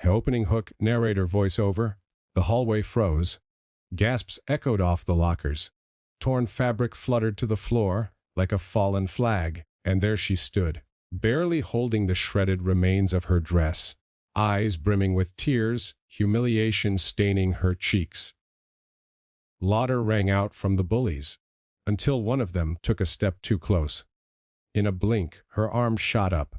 Opening hook, narrator voiceover. The hallway froze. Gasps echoed off the lockers. Torn fabric fluttered to the floor like a fallen flag, and there she stood, barely holding the shredded remains of her dress, eyes brimming with tears, humiliation staining her cheeks. Laughter rang out from the bullies, until one of them took a step too close. In a blink, her arm shot up.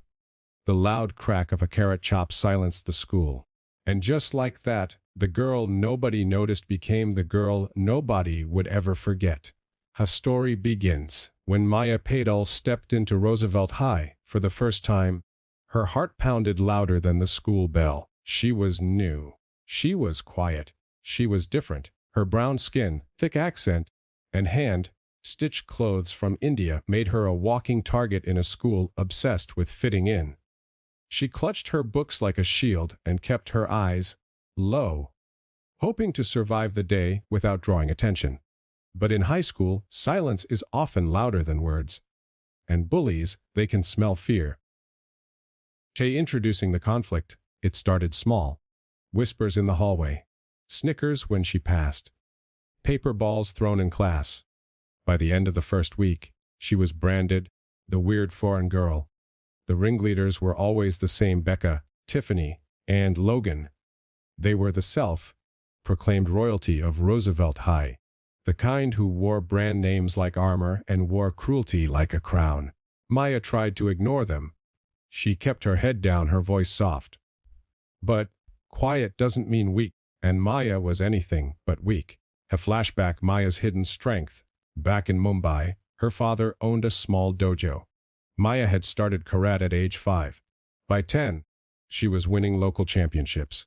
The loud crack of a carrot chop silenced the school. And just like that, the girl nobody noticed became the girl nobody would ever forget. Her story begins when Maya Padel stepped into Roosevelt High for the first time. Her heart pounded louder than the school bell. She was new. She was quiet. She was different. Her brown skin, thick accent, and hand-stitched clothes from India made her a walking target in a school obsessed with fitting in. She clutched her books like a shield and kept her eyes low, hoping to survive the day without drawing attention. But in high school, silence is often louder than words. And bullies, they can smell fear. Introducing the conflict, it started small. Whispers in the hallway. Snickers when she passed. Paper balls thrown in class. By the end of the first week, she was branded the weird foreign girl. The ringleaders were always the same: Becca, Tiffany, and Logan. They were the self-proclaimed royalty of Roosevelt High, the kind who wore brand names like armor and wore cruelty like a crown. Maya tried to ignore them. She kept her head down, her voice soft. But quiet doesn't mean weak, and Maya was anything but weak. A flashback: Maya's hidden strength. Back in Mumbai, her father owned a small dojo. Maya had started karate at age 5. By 10, she was winning local championships.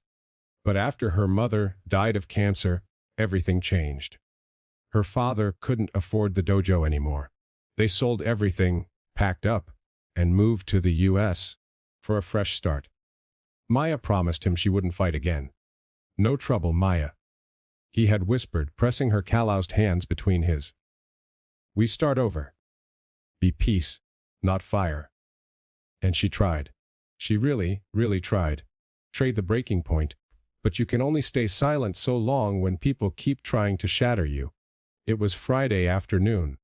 But after her mother died of cancer, everything changed. Her father couldn't afford the dojo anymore. They sold everything, packed up, and moved to the US for a fresh start. Maya promised him she wouldn't fight again. No trouble, Maya. He had whispered, pressing her calloused hands between his. We start over. Be peace, not fire. And she tried. She really, really tried. Trade the breaking point. But you can only stay silent so long when people keep trying to shatter you. It was Friday afternoon.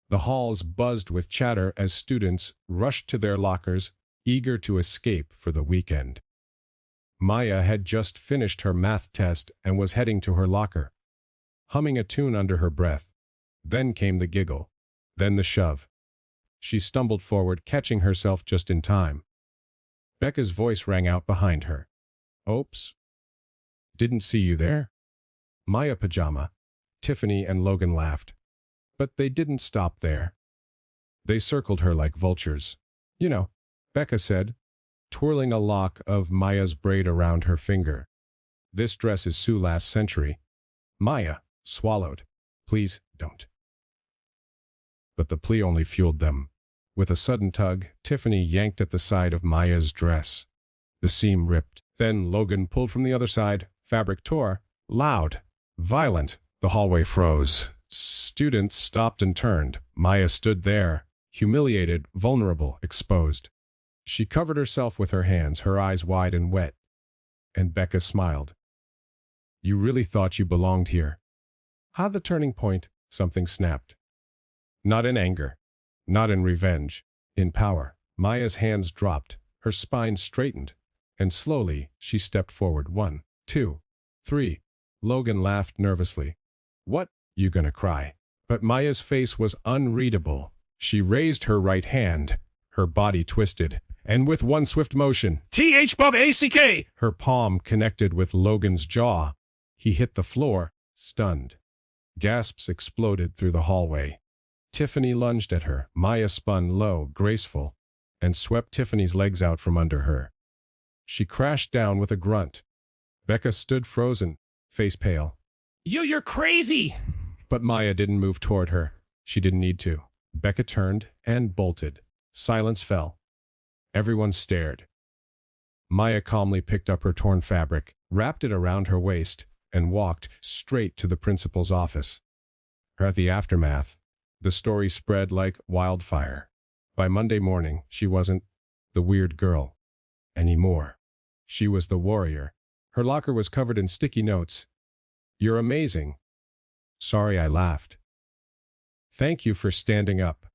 The halls buzzed with chatter as students rushed to their lockers, eager to escape for the weekend. Maya had just finished her math test and was heading to her locker, humming a tune under her breath. Then came the giggle. Then the shove. She stumbled forward, catching herself just in time. Becca's voice rang out behind her. Oops. Didn't see you there. Maya pajama. Tiffany and Logan laughed. But they didn't stop there. They circled her like vultures. You know, Becca said, twirling a lock of Maya's braid around her finger. This dress is Sue last century. Maya swallowed. Please don't. But the plea only fueled them. With a sudden tug, Tiffany yanked at the side of Maya's dress. The seam ripped. Then Logan pulled from the other side. Fabric tore. Loud. Violent. The hallway froze. Students stopped and turned. Maya stood there, humiliated, vulnerable, exposed. She covered herself with her hands, her eyes wide and wet. And Becca smiled. You really thought you belonged here? How the turning point, something snapped. Not in anger. Not in revenge. In power. Maya's hands dropped. Her spine straightened. And slowly, she stepped forward. 1, 2, 3. Logan laughed nervously. What? You gonna cry? But Maya's face was unreadable. She raised her right hand. Her body twisted. And with one swift motion, THBACK! Her palm connected with Logan's jaw. He hit the floor, stunned. Gasps exploded through the hallway. Tiffany lunged at her. Maya spun low, graceful, and swept Tiffany's legs out from under her. She crashed down with a grunt. Becca stood frozen, face pale. You're crazy! But Maya didn't move toward her. She didn't need to. Becca turned and bolted. Silence fell. Everyone stared. Maya calmly picked up her torn fabric, wrapped it around her waist, and walked straight to the principal's office. At the aftermath, the story spread like wildfire. By Monday morning, she wasn't the weird girl anymore. She was the warrior. Her locker was covered in sticky notes. "You're amazing." "Sorry I laughed." "Thank you for standing up."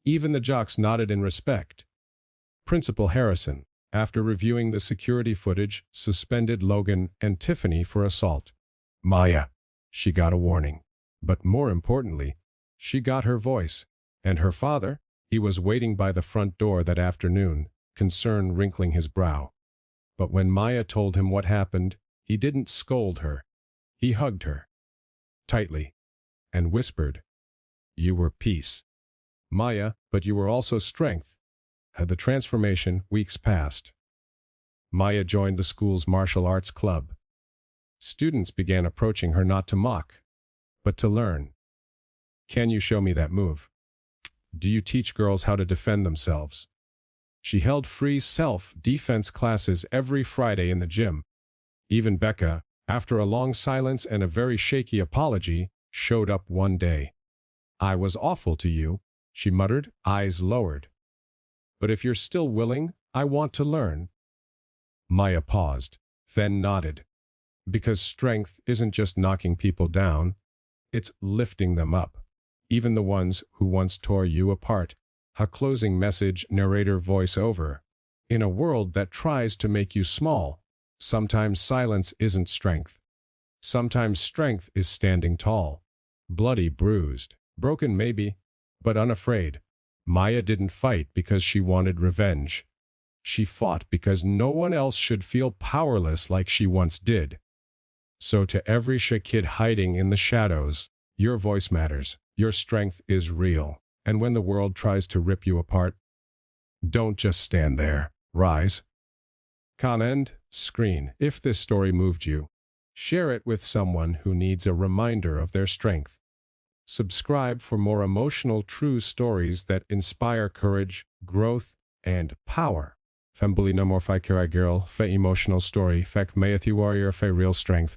Even the jocks nodded in respect. Principal Harrison, after reviewing the security footage, suspended Logan and Tiffany for assault. Maya. She got a warning. But more importantly, she got her voice. And her father? He was waiting by the front door that afternoon, concern wrinkling his brow. But when Maya told him what happened, he didn't scold her. He hugged her tightly and whispered, "You were peace, Maya, but you were also strength." Had the transformation, weeks passed. Maya joined the school's martial arts club. Students began approaching her not to mock, but to learn. "Can you show me that move? Do you teach girls how to defend themselves?" She held free self-defense classes every Friday in the gym. Even Becca, after a long silence and a very shaky apology, showed up one day. "I was awful to you," she muttered, eyes lowered. "But if you're still willing, I want to learn." Maya paused, then nodded. Because strength isn't just knocking people down, it's lifting them up. Even the ones who once tore you apart. A closing message narrator voiceover. In a world that tries to make you small, sometimes silence isn't strength. Sometimes strength is standing tall. Bloody, bruised, broken maybe, but unafraid. Maya didn't fight because she wanted revenge. She fought because no one else should feel powerless like she once did. So to every kid hiding in the shadows, your voice matters, your strength is real. And when the world tries to rip you apart, don't just stand there, rise. Comment, screen. If this story moved you, share it with someone who needs a reminder of their strength. Subscribe for more emotional true stories that inspire courage, growth, and power. Fembuli no more fi kirai girl, fe emotional story, fek mayati warrior fe real strength.